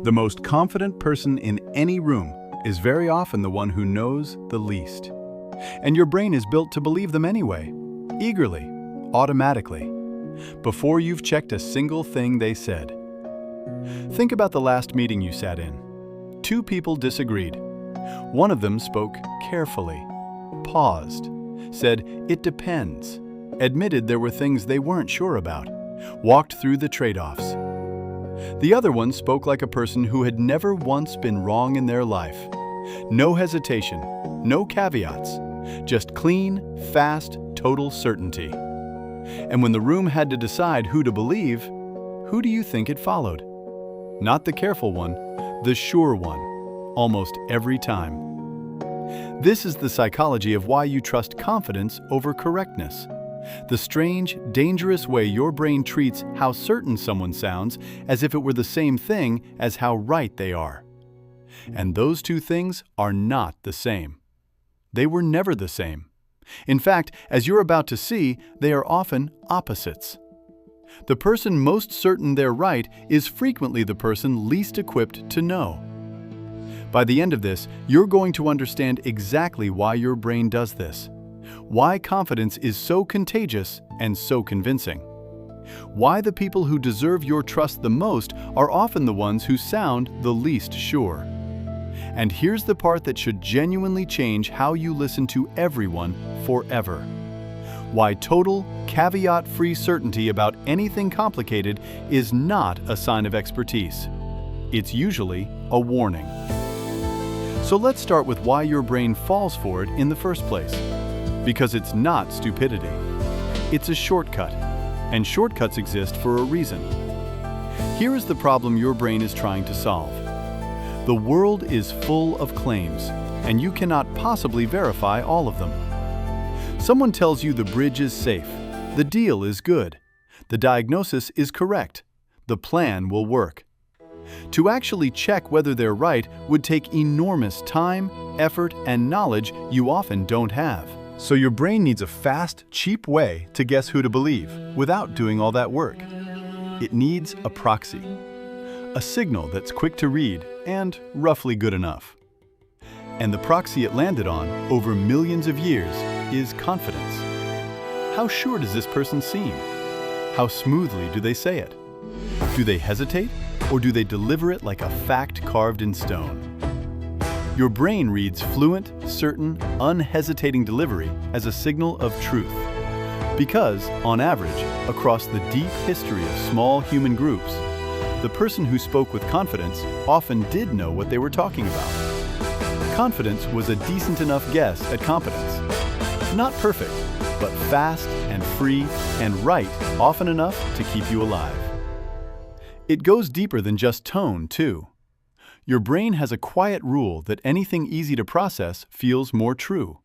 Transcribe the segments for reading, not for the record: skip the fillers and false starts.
The most confident person in any room is very often the one who knows the least. And your brain is built to believe them anyway, eagerly, automatically, before you've checked a single thing they said. Think about the last meeting you sat in. Two people disagreed. One of them spoke carefully, paused, said, "It depends," admitted there were things they weren't sure about, walked through the trade-offs. The other one spoke like a person who had never once been wrong in their life. No hesitation, no caveats, just clean, fast, total certainty. And when the room had to decide who to believe, who do you think it followed? Not the careful one, the sure one, almost every time. This is the psychology of why you trust confidence over correctness. The strange, dangerous way your brain treats how certain someone sounds as if it were the same thing as how right they are. And those two things are not the same. They were never the same. In fact, as you're about to see, they are often opposites. The person most certain they're right is frequently the person least equipped to know. By the end of this, you're going to understand exactly why your brain does this. Why confidence is so contagious and so convincing. Why the people who deserve your trust the most are often the ones who sound the least sure. And here's the part that should genuinely change how you listen to everyone forever. Why total, caveat-free certainty about anything complicated is not a sign of expertise. It's usually a warning. So let's start with why your brain falls for it in the first place. Because it's not stupidity. It's a shortcut, and shortcuts exist for a reason. Here is the problem your brain is trying to solve. The world is full of claims, and you cannot possibly verify all of them. Someone tells you the bridge is safe, the deal is good, the diagnosis is correct, the plan will work. To actually check whether they're right would take enormous time, effort, and knowledge you often don't have. So your brain needs a fast, cheap way to guess who to believe without doing all that work. It needs a proxy, a signal that's quick to read and roughly good enough. And the proxy it landed on over millions of years is confidence. How sure does this person seem? How smoothly do they say it? Do they hesitate, or do they deliver it like a fact carved in stone? Your brain reads fluent, certain, unhesitating delivery as a signal of truth. Because, on average, across the deep history of small human groups, the person who spoke with confidence often did know what they were talking about. Confidence was a decent enough guess at competence. Not perfect, but fast and free and right often enough to keep you alive. It goes deeper than just tone, too. Your brain has a quiet rule that anything easy to process feels more true.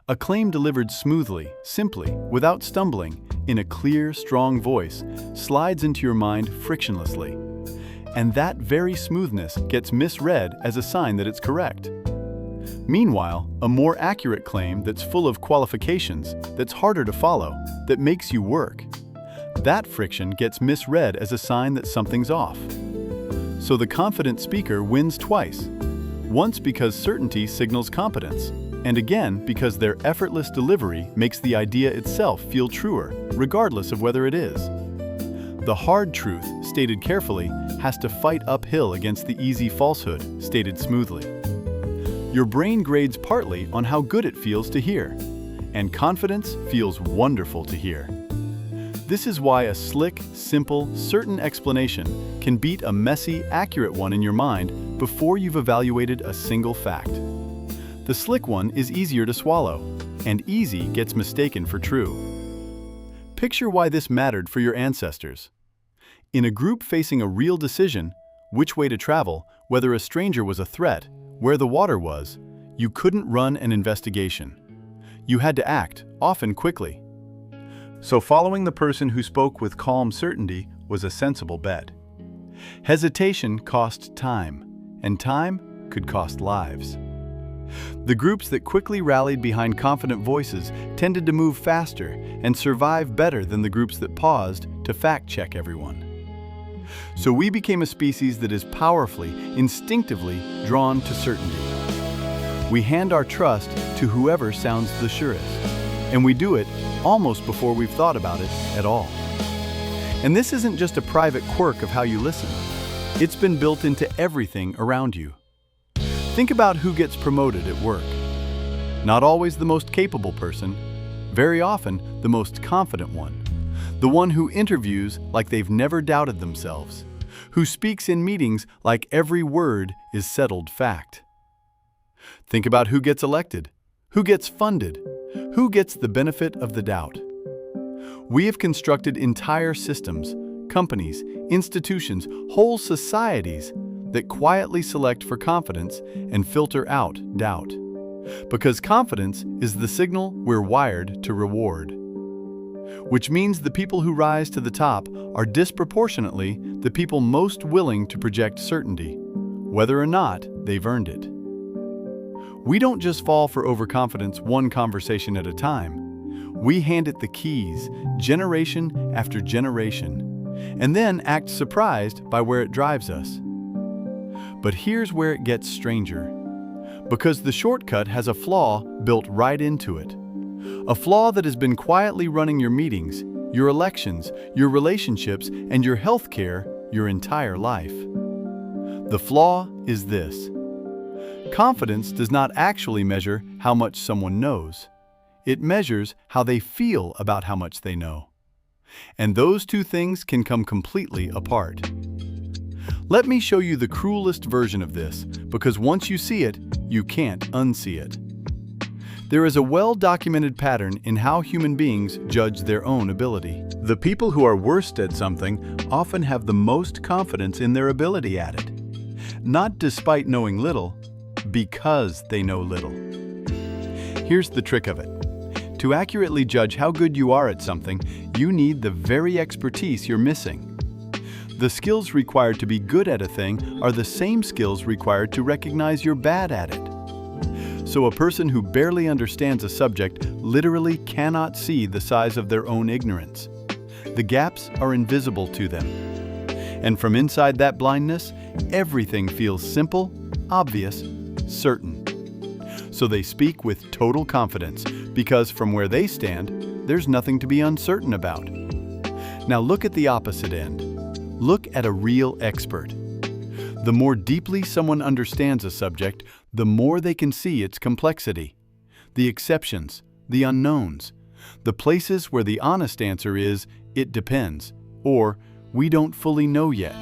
A claim delivered smoothly, simply, without stumbling, in a clear, strong voice, slides into your mind frictionlessly. And that very smoothness gets misread as a sign that it's correct. Meanwhile, a more accurate claim that's full of qualifications, that's harder to follow, that makes you work. That friction gets misread as a sign that something's off. So the confident speaker wins twice. Once because certainty signals competence, and again because their effortless delivery makes the idea itself feel truer, regardless of whether it is. The hard truth, stated carefully, has to fight uphill against the easy falsehood, stated smoothly. Your brain grades partly on how good it feels to hear, and confidence feels wonderful to hear. This is why a slick, simple, certain explanation can beat a messy, accurate one in your mind before you've evaluated a single fact. The slick one is easier to swallow, and easy gets mistaken for true. Picture why this mattered for your ancestors. In a group facing a real decision, which way to travel, whether a stranger was a threat, where the water was, you couldn't run an investigation. You had to act, often quickly. So following the person who spoke with calm certainty was a sensible bet. Hesitation cost time, and time could cost lives. The groups that quickly rallied behind confident voices tended to move faster and survive better than the groups that paused to fact-check everyone. So we became a species that is powerfully, instinctively drawn to certainty. We hand our trust to whoever sounds the surest, and we do it almost before we've thought about it at all. And this isn't just a private quirk of how you listen. It's been built into everything around you. Think about who gets promoted at work. Not always the most capable person, very often the most confident one. The one who interviews like they've never doubted themselves, who speaks in meetings like every word is settled fact. Think about who gets elected, who gets funded, who gets the benefit of the doubt. We have constructed entire systems, companies, institutions, whole societies that quietly select for confidence and filter out doubt. Because confidence is the signal we're wired to reward. Which means the people who rise to the top are disproportionately the people most willing to project certainty, whether or not they've earned it. We don't just fall for overconfidence one conversation at a time. We hand it the keys, generation after generation, and then act surprised by where it drives us. But here's where it gets stranger. Because the shortcut has a flaw built right into it. A flaw that has been quietly running your meetings, your elections, your relationships, and your healthcare your entire life. The flaw is this. Confidence does not actually measure how much someone knows. It measures how they feel about how much they know. And those two things can come completely apart. Let me show you the cruelest version of this, because once you see it, you can't unsee it. There is a well-documented pattern in how human beings judge their own ability. The people who are worst at something often have the most confidence in their ability at it. Not despite knowing little, because they know little. Here's the trick of it. To accurately judge how good you are at something, you need the very expertise you're missing. The skills required to be good at a thing are the same skills required to recognize you're bad at it. So a person who barely understands a subject literally cannot see the size of their own ignorance. The gaps are invisible to them. And from inside that blindness, everything feels simple, obvious, certain. So they speak with total confidence, because from where they stand, there's nothing to be uncertain about. Now look at the opposite end. Look at a real expert. The more deeply someone understands a subject, the more they can see its complexity, the exceptions, the unknowns, the places where the honest answer is, it depends, or we don't fully know yet,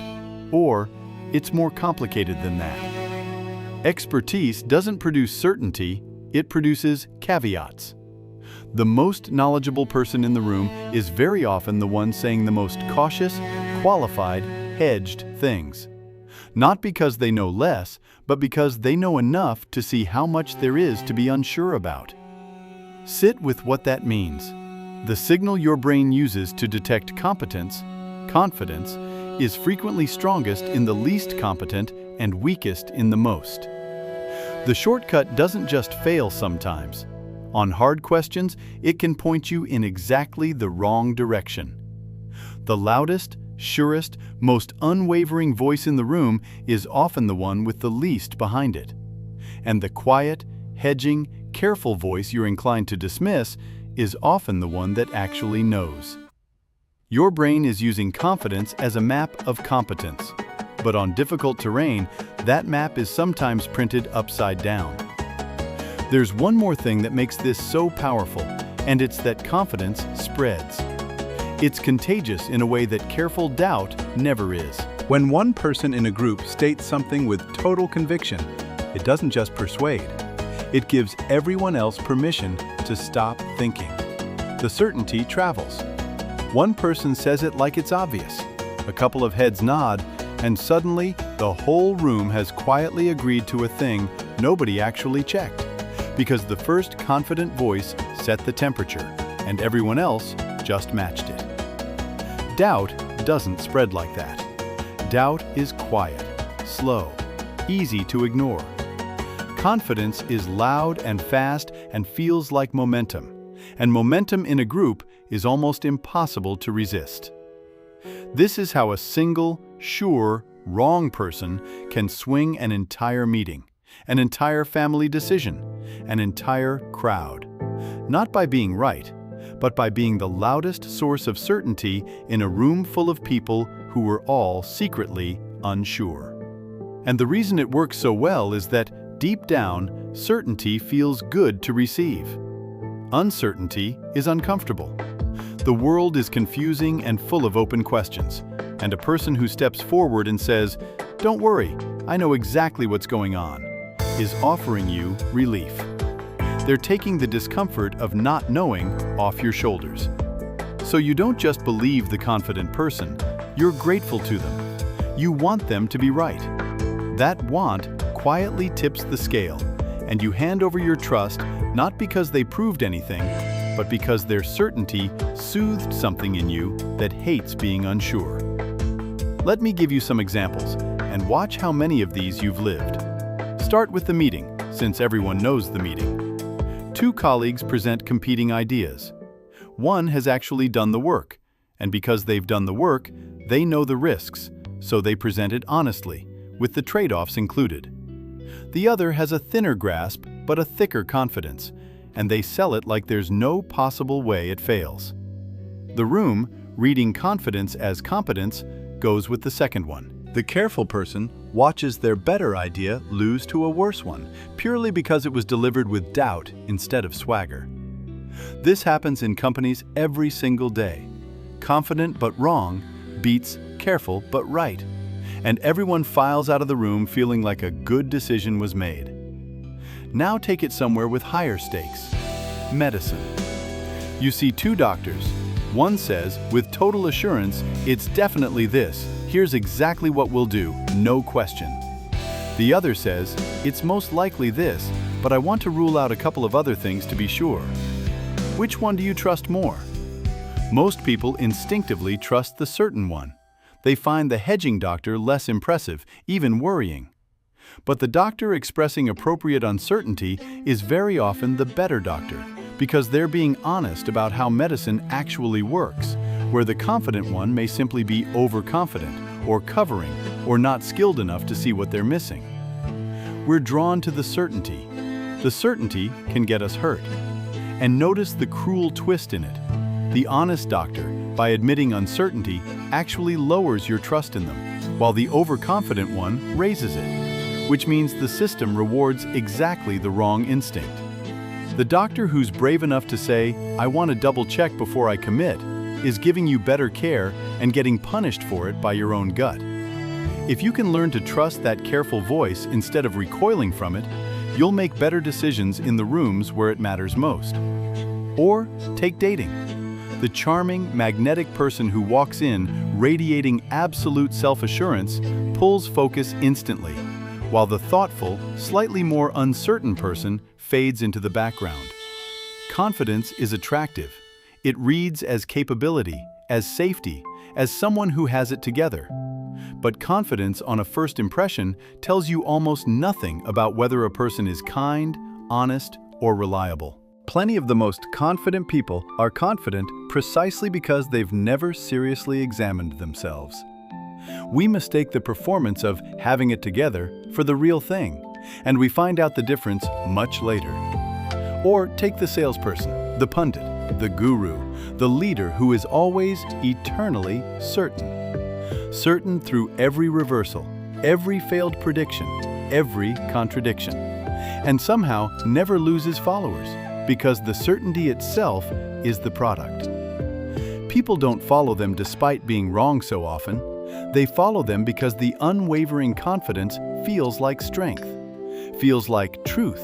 or it's more complicated than that. Expertise doesn't produce certainty, it produces caveats. The most knowledgeable person in the room is very often the one saying the most cautious, qualified, hedged things. Not because they know less, but because they know enough to see how much there is to be unsure about. Sit with what that means. The signal your brain uses to detect competence, confidence, is frequently strongest in the least competent and weakest in the most. The shortcut doesn't just fail sometimes. On hard questions, it can point you in exactly the wrong direction. The loudest, surest, most unwavering voice in the room is often the one with the least behind it. And the quiet, hedging, careful voice you're inclined to dismiss is often the one that actually knows. Your brain is using confidence as a map of competence. But on difficult terrain, that map is sometimes printed upside down. There's one more thing that makes this so powerful, and it's that confidence spreads. It's contagious in a way that careful doubt never is. When one person in a group states something with total conviction, it doesn't just persuade. It gives everyone else permission to stop thinking. The certainty travels. One person says it like it's obvious. A couple of heads nod, and suddenly the whole room has quietly agreed to a thing nobody actually checked, because the first confident voice set the temperature, and everyone else just matched it. Doubt doesn't spread like that. Doubt is quiet, slow, easy to ignore. Confidence is loud and fast and feels like momentum, and momentum in a group is almost impossible to resist. This is how a single, sure, wrong person can swing an entire meeting, an entire family decision, an entire crowd. Not by being right, but by being the loudest source of certainty in a room full of people who were all secretly unsure. And the reason it works so well is that, deep down, certainty feels good to receive. Uncertainty is uncomfortable. The world is confusing and full of open questions, and a person who steps forward and says, "Don't worry, I know exactly what's going on," is offering you relief. They're taking the discomfort of not knowing off your shoulders. So you don't just believe the confident person, you're grateful to them. You want them to be right. That want quietly tips the scale, and you hand over your trust not because they proved anything, but because their certainty soothed something in you that hates being unsure. Let me give you some examples, and watch how many of these you've lived. Start with the meeting, since everyone knows the meeting. Two colleagues present competing ideas. One has actually done the work, and because they've done the work, they know the risks, so they present it honestly, with the trade-offs included. The other has a thinner grasp, but a thicker confidence, and they sell it like there's no possible way it fails. The room, reading confidence as competence, goes with the second one. The careful person watches their better idea lose to a worse one, purely because it was delivered with doubt instead of swagger. This happens in companies every single day. Confident but wrong beats careful but right, and everyone files out of the room feeling like a good decision was made. Now take it somewhere with higher stakes. Medicine. You see two doctors. One says, with total assurance, "It's definitely this. Here's exactly what we'll do, no question." The other says, "It's most likely this, but I want to rule out a couple of other things to be sure." Which one do you trust more? Most people instinctively trust the certain one. They find the hedging doctor less impressive, even worrying. But the doctor expressing appropriate uncertainty is very often the better doctor, because they're being honest about how medicine actually works, where the confident one may simply be overconfident, or covering, or not skilled enough to see what they're missing. We're drawn to the certainty. The certainty can get us hurt. And notice the cruel twist in it. The honest doctor, by admitting uncertainty, actually lowers your trust in them, while the overconfident one raises it, which means the system rewards exactly the wrong instinct. The doctor who's brave enough to say, "I want to double check before I commit," is giving you better care and getting punished for it by your own gut. If you can learn to trust that careful voice instead of recoiling from it, you'll make better decisions in the rooms where it matters most. Or take dating. The charming, magnetic person who walks in radiating absolute self-assurance pulls focus instantly, while the thoughtful, slightly more uncertain person fades into the background. Confidence is attractive. It reads as capability, as safety, as someone who has it together. But confidence on a first impression tells you almost nothing about whether a person is kind, honest, or reliable. Plenty of the most confident people are confident precisely because they've never seriously examined themselves. We mistake the performance of having it together for the real thing, and we find out the difference much later. Or take the salesperson, the pundit, the guru, the leader who is always eternally certain. Certain through every reversal, every failed prediction, every contradiction, and somehow never loses followers, because the certainty itself is the product. People don't follow them despite being wrong so often. They follow them because the unwavering confidence feels like strength, feels like truth,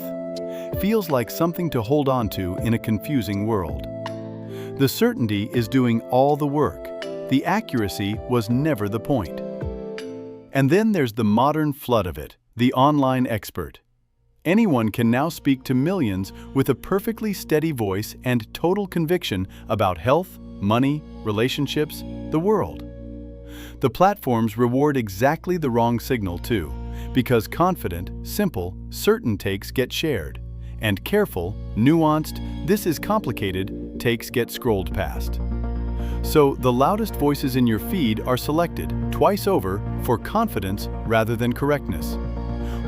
feels like something to hold on to in a confusing world. The certainty is doing all the work. The accuracy was never the point. And then there's the modern flood of it, the online expert. Anyone can now speak to millions with a perfectly steady voice and total conviction about health, money, relationships, the world. The platforms reward exactly the wrong signal too, because confident, simple, certain takes get shared, and careful, nuanced, "this is complicated" takes get scrolled past. So the loudest voices in your feed are selected, twice over for confidence rather than correctness.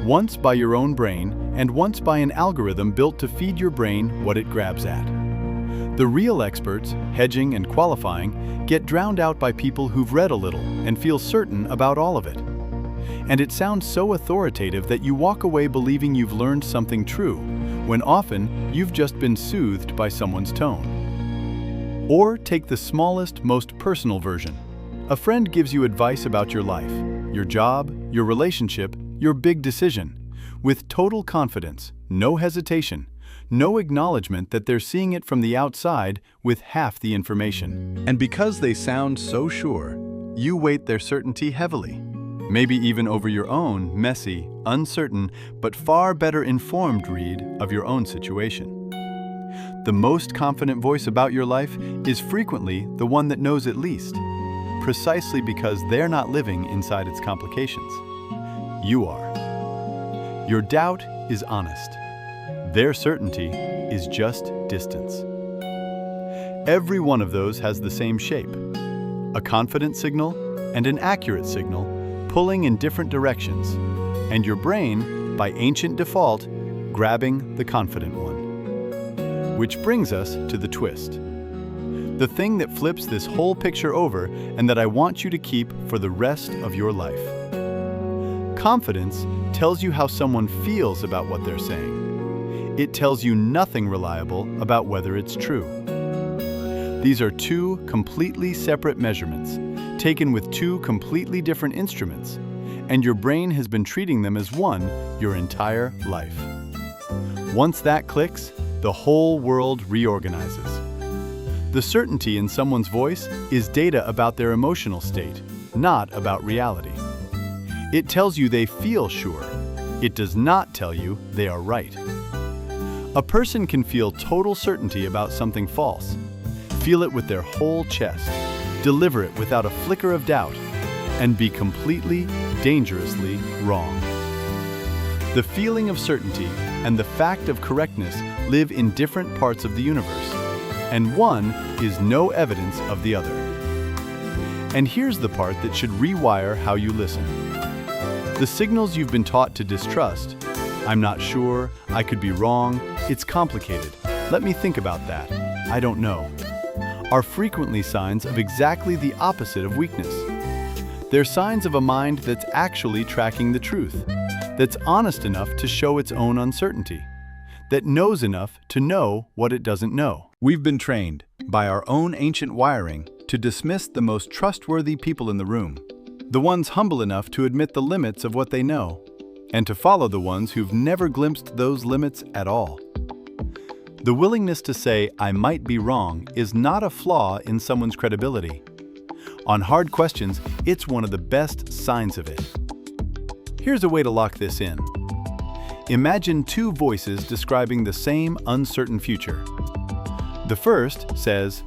Once by your own brain and once by an algorithm built to feed your brain what it grabs at. The real experts, hedging and qualifying, get drowned out by people who've read a little and feel certain about all of it. And it sounds so authoritative that you walk away believing you've learned something true, when often you've just been soothed by someone's tone. Or take the smallest, most personal version. A friend gives you advice about your life, your job, your relationship, your big decision, with total confidence, no hesitation, no acknowledgement that they're seeing it from the outside with half the information. And because they sound so sure, you weight their certainty heavily, maybe even over your own messy, uncertain, but far better informed read of your own situation. The most confident voice about your life is frequently the one that knows it least, precisely because they're not living inside its complications. You are. Your doubt is honest. Their certainty is just distance. Every one of those has the same shape, a confident signal and an accurate signal pulling in different directions, and your brain, by ancient default, grabbing the confident one. Which brings us to the twist. The thing that flips this whole picture over and that I want you to keep for the rest of your life. Confidence tells you how someone feels about what they're saying. It tells you nothing reliable about whether it's true. These are two completely separate measurements, taken with two completely different instruments, and your brain has been treating them as one your entire life. Once that clicks, the whole world reorganizes. The certainty in someone's voice is data about their emotional state, not about reality. It tells you they feel sure. It does not tell you they are right. A person can feel total certainty about something false, feel it with their whole chest, deliver it without a flicker of doubt, and be completely, dangerously wrong. The feeling of certainty and the fact of correctness live in different parts of the universe, and one is no evidence of the other. And here's the part that should rewire how you listen. The signals you've been taught to distrust, I'm not sure, I could be wrong, it's complicated, let me think about that, I don't know, are frequently signs of exactly the opposite of weakness. They're signs of a mind that's actually tracking the truth, that's honest enough to show its own uncertainty, that knows enough to know what it doesn't know. We've been trained, by our own ancient wiring, to dismiss the most trustworthy people in the room, the ones humble enough to admit the limits of what they know, and to follow the ones who've never glimpsed those limits at all. The willingness to say, I might be wrong, is not a flaw in someone's credibility. On hard questions, it's one of the best signs of it. Here's a way to lock this in. Imagine two voices describing the same uncertain future. The first says,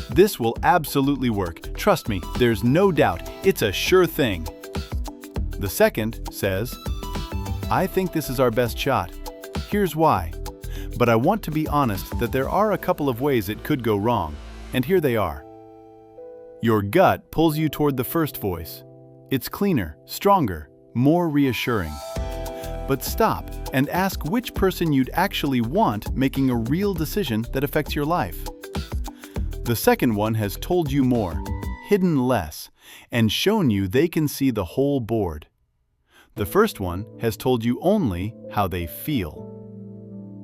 "This will absolutely work. Trust me, there's no doubt. It's a sure thing." The second says, "I think this is our best shot. Here's why. But I want to be honest that there are a couple of ways it could go wrong, and here they are." Your gut pulls you toward the first voice. It's cleaner, stronger, more reassuring. But stop and ask which person you'd actually want making a real decision that affects your life. The second one has told you more, hidden less, and shown you they can see the whole board. The first one has told you only how they feel.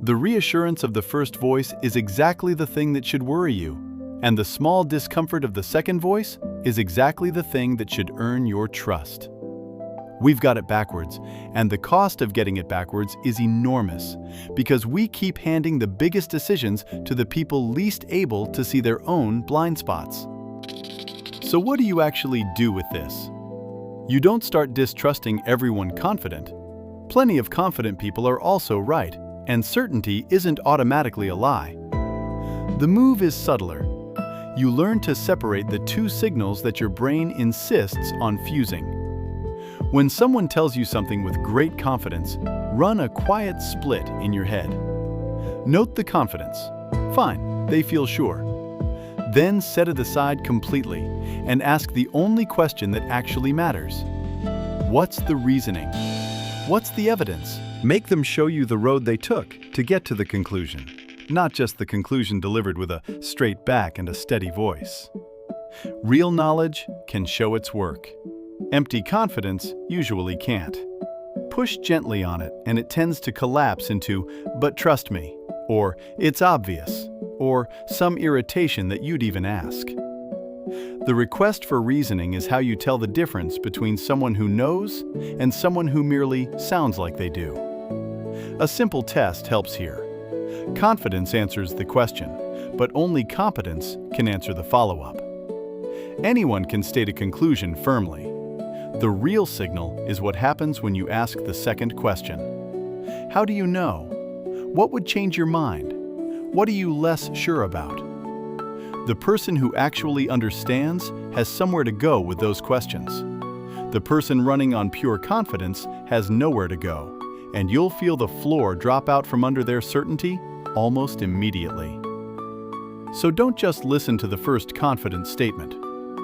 The reassurance of the first voice is exactly the thing that should worry you, and the small discomfort of the second voice is exactly the thing that should earn your trust. We've got it backwards, and the cost of getting it backwards is enormous, because we keep handing the biggest decisions to the people least able to see their own blind spots. So what do you actually do with this? You don't start distrusting everyone confident. Plenty of confident people are also right, and certainty isn't automatically a lie. The move is subtler. You learn to separate the two signals that your brain insists on fusing. When someone tells you something with great confidence, run a quiet split in your head. Note the confidence. Fine, they feel sure. Then set it aside completely and ask the only question that actually matters. What's the reasoning? What's the evidence? Make them show you the road they took to get to the conclusion, not just the conclusion delivered with a straight back and a steady voice. Real knowledge can show its work. Empty confidence usually can't. Push gently on it and it tends to collapse into, "But trust me," or "It's obvious," or some irritation that you'd even ask. The request for reasoning is how you tell the difference between someone who knows and someone who merely sounds like they do. A simple test helps here. Confidence answers the question, but only competence can answer the follow-up. Anyone can state a conclusion firmly. The real signal is what happens when you ask the second question. How do you know? What would change your mind? What are you less sure about? The person who actually understands has somewhere to go with those questions. The person running on pure confidence has nowhere to go, and you'll feel the floor drop out from under their certainty almost immediately. So don't just listen to the first confident statement.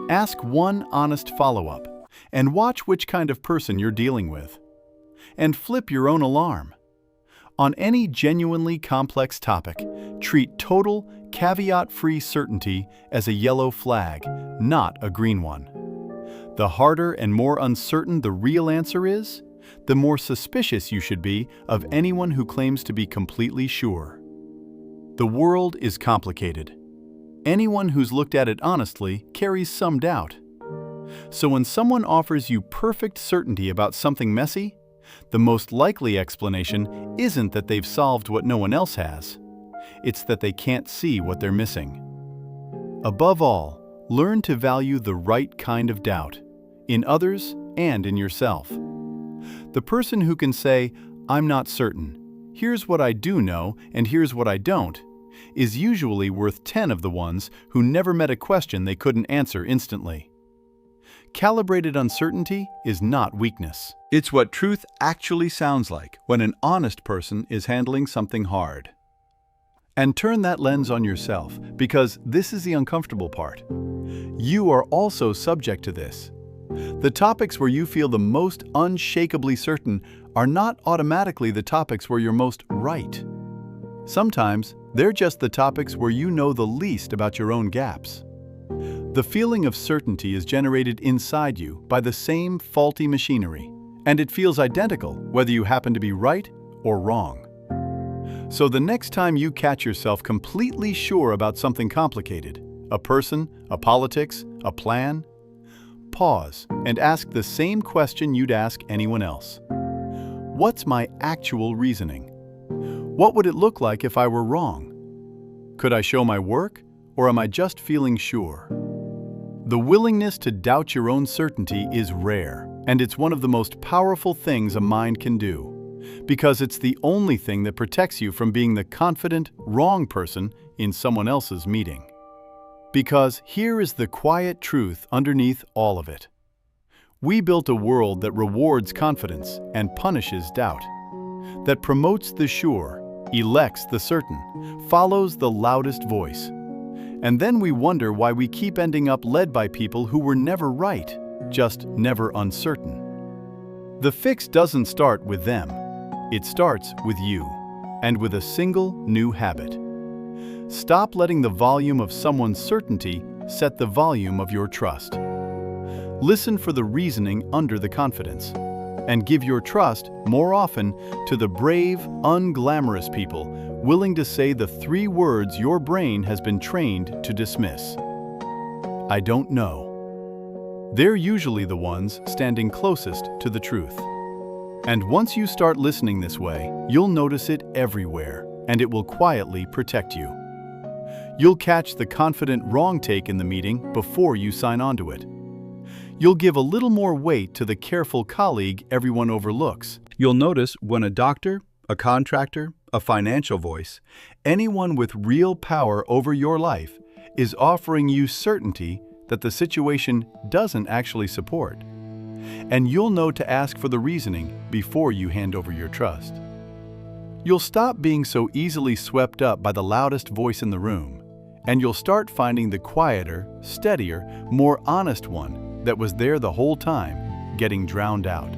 Ask one honest follow-up, and watch which kind of person you're dealing with. And flip your own alarm. On any genuinely complex topic, treat total, caveat-free certainty as a yellow flag, not a green one. The harder and more uncertain the real answer is, the more suspicious you should be of anyone who claims to be completely sure. The world is complicated. Anyone who's looked at it honestly carries some doubt. So when someone offers you perfect certainty about something messy, the most likely explanation isn't that they've solved what no one else has. It's that they can't see what they're missing. Above all, learn to value the right kind of doubt, in others and in yourself. The person who can say, "I'm not certain, here's what I do know and here's what I don't," is usually worth 10 of the ones who never met a question they couldn't answer instantly. Calibrated uncertainty is not weakness. It's what truth actually sounds like when an honest person is handling something hard. And turn that lens on yourself, because this is the uncomfortable part. You are also subject to this. The topics where you feel the most unshakably certain are not automatically the topics where you're most right. Sometimes they're just the topics where you know the least about your own gaps. The feeling of certainty is generated inside you by the same faulty machinery, and it feels identical whether you happen to be right or wrong. So the next time you catch yourself completely sure about something complicated, a person, a politics, a plan, pause and ask the same question you'd ask anyone else. What's my actual reasoning? What would it look like if I were wrong? Could I show my work, or am I just feeling sure? The willingness to doubt your own certainty is rare, and it's one of the most powerful things a mind can do, because it's the only thing that protects you from being the confident, wrong person in someone else's meeting. Because here is the quiet truth underneath all of it. We built a world that rewards confidence and punishes doubt, that promotes the sure, elects the certain, follows the loudest voice. And then we wonder why we keep ending up led by people who were never right, just never uncertain. The fix doesn't start with them. It starts with you, and with a single new habit. Stop letting the volume of someone's certainty set the volume of your trust. Listen for the reasoning under the confidence, and give your trust more often to the brave, unglamorous people willing to say the 3 words your brain has been trained to dismiss. I don't know. They're usually the ones standing closest to the truth. And once you start listening this way, you'll notice it everywhere, and it will quietly protect you. You'll catch the confident wrong take in the meeting before you sign on to it. You'll give a little more weight to the careful colleague everyone overlooks. You'll notice when a doctor, a contractor, a financial voice, anyone with real power over your life is offering you certainty that the situation doesn't actually support. And you'll know to ask for the reasoning before you hand over your trust. You'll stop being so easily swept up by the loudest voice in the room, and you'll start finding the quieter, steadier, more honest one that was there the whole time, getting drowned out.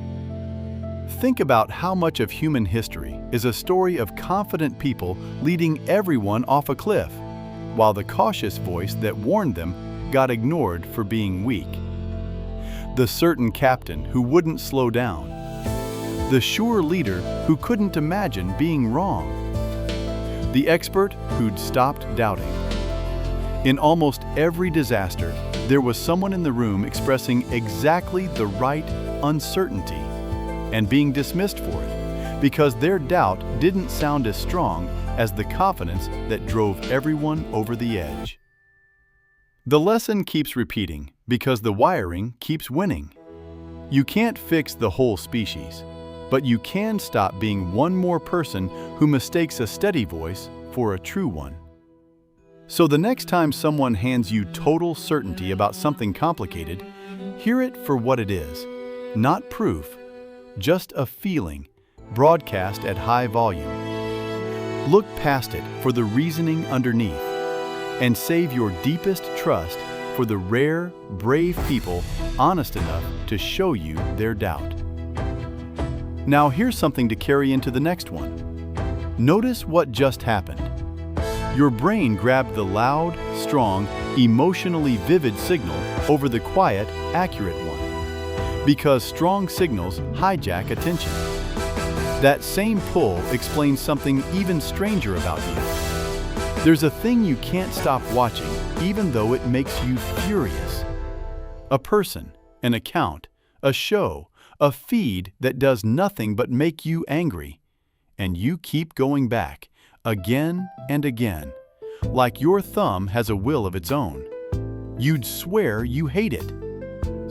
Think about how much of human history is a story of confident people leading everyone off a cliff, while the cautious voice that warned them got ignored for being weak. The certain captain who wouldn't slow down. The sure leader who couldn't imagine being wrong. The expert who'd stopped doubting. In almost every disaster, there was someone in the room expressing exactly the right uncertainty and being dismissed for it because their doubt didn't sound as strong as the confidence that drove everyone over the edge. The lesson keeps repeating because the wiring keeps winning. You can't fix the whole species, but you can stop being one more person who mistakes a steady voice for a true one. So the next time someone hands you total certainty about something complicated, hear it for what it is, not proof, just a feeling, broadcast at high volume. Look past it for the reasoning underneath, and save your deepest trust for the rare, brave people honest enough to show you their doubt. Now here's something to carry into the next one. Notice what just happened. Your brain grabbed the loud, strong, emotionally vivid signal over the quiet, accurate one. Because strong signals hijack attention. That same pull explains something even stranger about you. There's a thing you can't stop watching, even though it makes you furious. A person, an account, a show, a feed that does nothing but make you angry. And you keep going back, again and again, like your thumb has a will of its own. You'd swear you hate it.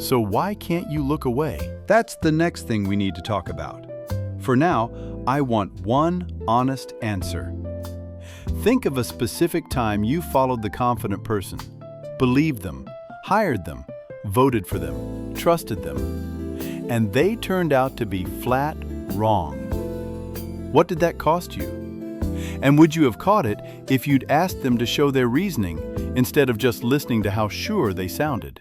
So why can't you look away? That's the next thing we need to talk about. For now, I want one honest answer. Think of a specific time you followed the confident person, believed them, hired them, voted for them, trusted them, and they turned out to be flat wrong. What did that cost you? And would you have caught it if you'd asked them to show their reasoning instead of just listening to how sure they sounded?